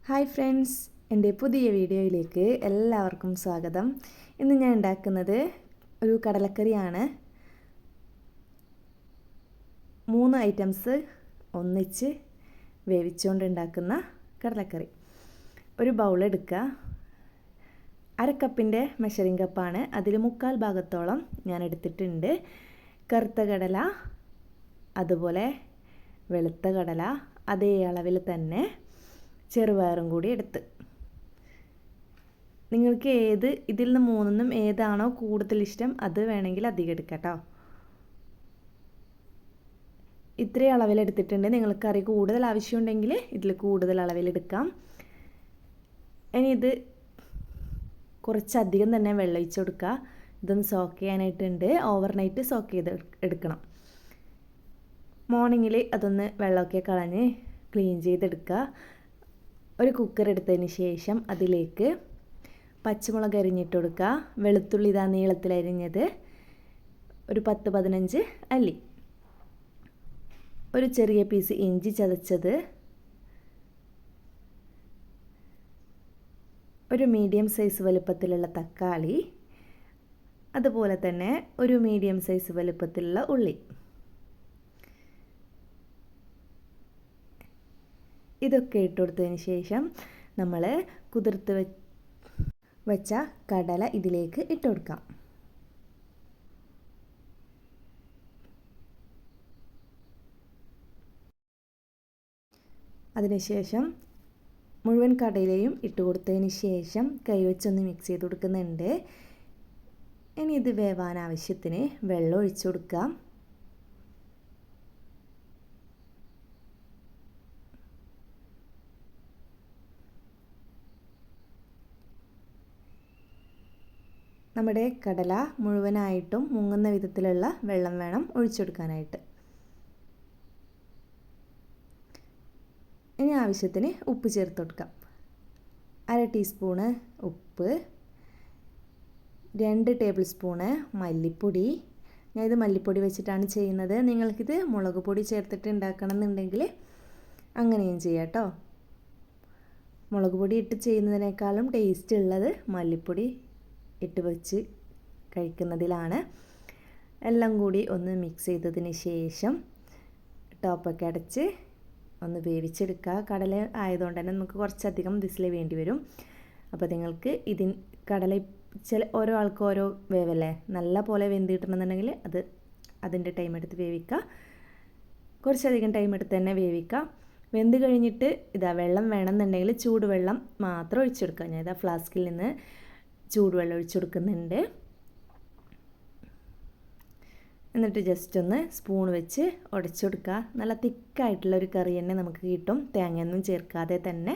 Hi friends, എൻ്റെ പുതിയ വീഡിയോയിലേക്ക് എല്ലാവർക്കും സ്വാഗതം. ഇന്ന് ഞാൻ ഉണ്ടാക്കുന്നത് ഒരു കടലക്കറിയാണ്. 3 ഐറ്റംസ് ഒന്നിച്ച് വേവിച്ചുകൊണ്ട് ഉണ്ടാക്കുന്ന കടലക്കറി. ഒരു ബൗൾ എടുക്കുക. 1/2 കപ്പിൻ്റെ മെഷറിംഗ് കപ്പാണ്. അതിൽ 1/4 ഭാഗത്തോളം ഞാൻ എടുത്തിട്ടുണ്ട്. കറുത്ത കടല, അതുപോലെ വെളുത്ത കടല, അതേ അളവിൽ തന്നെ ചെറുപയറും കൂടി എടുത്ത്. നിങ്ങൾക്ക് ഇതിൽ നിന്ന് മൂന്നിനും ഏതാണോ കൂടുതൽ ഇഷ്ടം അത് വേണമെങ്കിൽ അധികം എടുക്കാം കേട്ടോ. ഇത്രയും അളവിലെടുത്തിട്ടുണ്ട്. നിങ്ങൾക്ക് കറി കൂടുതൽ ആവശ്യമുണ്ടെങ്കിൽ ഇതിൽ കൂടുതൽ അളവിലെടുക്കാം. ഇനി ഇത് കുറച്ചധികം തന്നെ വെള്ളം ഒഴിച്ച് കൊടുക്കുക. ഇതൊന്ന് സോക്ക് ചെയ്യാനായിട്ടുണ്ട്. ഓവർനൈറ്റ് സോക്ക് ചെയ്ത് എടുക്കണം. മോർണിംഗിൽ അതൊന്ന് വെള്ളമൊക്കെ കളഞ്ഞ് ക്ലീൻ ചെയ്തെടുക്കുക. ഒരു കുക്കർ എടുത്തതിന് ശേഷം അതിലേക്ക് പച്ചമുളക് അരിഞ്ഞിട്ട് കൊടുക്കുക. വെളുത്തുള്ളി ഇതാ നീളത്തിൽ അരിഞ്ഞത്, ഒരു 10-15 അല്ലി, ഒരു ചെറിയ പീസ് ഇഞ്ചി ചതച്ചത്, ഒരു മീഡിയം സൈസ് വലുപ്പത്തിലുള്ള തക്കാളി, അതുപോലെ തന്നെ ഒരു മീഡിയം സൈസ് വലുപ്പത്തിലുള്ള ഉള്ളി. ഇതൊക്കെ ഇട്ട് കൊടുത്തതിന് ശേഷം നമ്മൾ കുതിർത്ത് വെച്ച കടല ഇതിലേക്ക് ഇട്ട് കൊടുക്കാം. അതിനുശേഷം മുഴുവൻ കടലയും ഇട്ട് കൊടുത്തതിന് ശേഷം കൈവച്ചൊന്ന് മിക്സ് ചെയ്ത് കൊടുക്കുന്നുണ്ട്. ഇനി ഇത് വേവാൻ ആവശ്യത്തിന് വെള്ളം ഒഴിച്ചു കൊടുക്കാം. നമ്മുടെ കടല മുഴുവനായിട്ടും മുങ്ങുന്ന വിധത്തിലുള്ള വെള്ളം വേണം ഒഴിച്ചെടുക്കാനായിട്ട്. ഇനി ആവശ്യത്തിന് ഉപ്പ് ചേർത്ത് കൊടുക്കാം. 1/2 ടീസ്പൂണ് ഉപ്പ്, 2 ടേബിൾ സ്പൂണ് മല്ലിപ്പൊടി. ഞാൻ ഇത് മല്ലിപ്പൊടി വെച്ചിട്ടാണ് ചെയ്യുന്നത്. നിങ്ങൾക്കിത് മുളക് പൊടി ചേർത്തിട്ട് ഉണ്ടാക്കണം എന്നുണ്ടെങ്കിൽ അങ്ങനെയും ചെയ്യാം കേട്ടോ. മുളക് പൊടി ഇട്ട് ചെയ്യുന്നതിനേക്കാളും ടേസ്റ്റ് ഉള്ളത് മല്ലിപ്പൊടി ഇട്ട് വെച്ച് കഴിക്കുന്നതിലാണ്. എല്ലാം കൂടി ഒന്ന് മിക്സ് ചെയ്തതിന് ശേഷം ടോപ്പൊക്കെ അടച്ച് ഒന്ന് വേവിച്ചെടുക്കുക. കടല ആയതുകൊണ്ട് തന്നെ നമുക്ക് കുറച്ചധികം വിസിൽ വേണ്ടി വരും. അപ്പോൾ നിങ്ങൾക്ക് കടല ഓരോ ആൾക്കും ഓരോ വേവല്ലേ, നല്ല പോലെ വെന്ത് കിട്ടണമെന്നുണ്ടെങ്കിൽ അതിൻ്റെ ടൈം എടുത്ത് വേവിക്കുക. കുറച്ചധികം ടൈം എടുത്ത് തന്നെ വേവിക്കുക. വെന്ത് കഴിഞ്ഞിട്ട് വെള്ളം വേണമെന്നുണ്ടെങ്കിൽ ചൂടുവെള്ളം മാത്രം ഒഴിച്ചെടുക്കുക. ഞാൻ ഫ്ലാസ്കിൽ നിന്ന് ചൂടുവെള്ളം ഒഴിച്ചു കൊടുക്കുന്നുണ്ട്. എന്നിട്ട് ജസ്റ്റ് ഒന്ന് സ്പൂൺ വെച്ച് ഉടച്ചു കൊടുക്കുക. നല്ല തിക്കായിട്ടുള്ളൊരു കറി തന്നെ നമുക്ക് കിട്ടും. തേങ്ങയൊന്നും ചേർക്കാതെ തന്നെ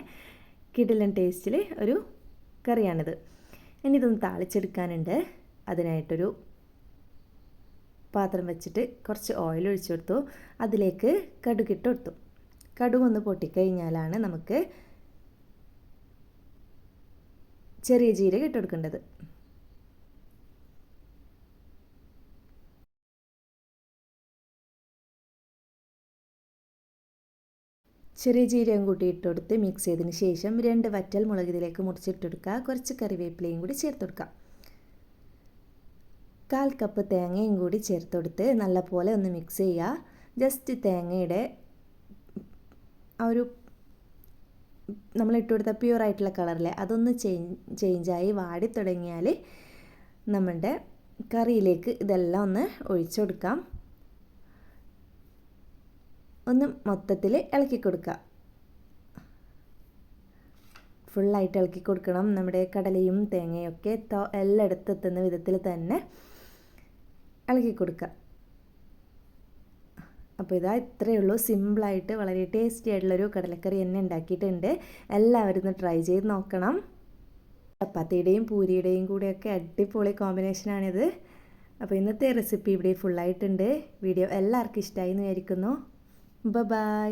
കിടിലൻ ടേസ്റ്റിൽ ഒരു കറിയാണിത്. ഇനി ഇതൊന്ന് താളിച്ചെടുക്കാനുണ്ട്. അതിനായിട്ടൊരു പാത്രം വെച്ചിട്ട് കുറച്ച് ഓയിൽ ഒഴിച്ചു കൊടുത്തു. അതിലേക്ക് കടുകിട്ട് കൊടുത്തു. കടുകൊന്ന് പൊട്ടിക്കഴിഞ്ഞാലാണ് നമുക്ക് ചെറിയ ജീരകം ഇട്ട് കൊടുക്കേണ്ടത്. ചെറിയ ജീരകം കൂട്ടി ഇട്ട് കൊടുത്ത് മിക്സ് ചെയ്തതിന് ശേഷം 2 വറ്റൽ മുളക് ഇതിലേക്ക് മുറിച്ചിട്ട് കൊടുക്കുക. കുറച്ച് കറിവേപ്പിലയും കൂടി ചേർത്ത് കൊടുക്കുക. 1/4 കപ്പ് തേങ്ങയും കൂടി ചേർത്ത് കൊടുത്ത് നല്ലപോലെ ഒന്ന് മിക്സ് ചെയ്യുക. ജസ്റ്റ് തേങ്ങയുടെ ആ ഒരു നമ്മൾ ഇട്ട് കൊടുത്ത പ്യുവറായിട്ടുള്ള കളറിലെ അതൊന്ന് ചേഞ്ചായി വാടി തുടങ്ങിയാൽ നമ്മുടെ കറിയിലേക്ക് ഇതെല്ലാം ഒന്ന് ഒഴിച്ചു കൊടുക്കാം. ഒന്ന് മൊത്തത്തിൽ ഇളക്കി കൊടുക്കുക. ഫുള്ളായിട്ട് ഇളക്കി കൊടുക്കണം. നമ്മുടെ കടലയും തേങ്ങയൊക്കെ എല്ലായിടത്തും എത്തുന്ന വിധത്തിൽ തന്നെ ഇളക്കി കൊടുക്കുക. അപ്പോൾ ഇത്രയേ ഉള്ളൂ. സിമ്പിളായിട്ട് വളരെ ടേസ്റ്റി ആയിട്ടുള്ളൊരു കടലക്കറി തന്നെ ഉണ്ടാക്കിയിട്ടുണ്ട്. എല്ലാവരും ഒന്ന് ട്രൈ ചെയ്ത് നോക്കണം. ചപ്പാത്തിയുടെയും പൂരിയുടെയും കൂടെയൊക്കെ അടിപൊളി കോമ്പിനേഷനാണിത്. അപ്പോൾ ഇന്നത്തെ റെസിപ്പി ഇവിടെ ഫുള്ളായിട്ടുണ്ട്. വീഡിയോ എല്ലാവർക്കും ഇഷ്ടമായി എന്ന് വിചാരിക്കുന്നു. ബൈ.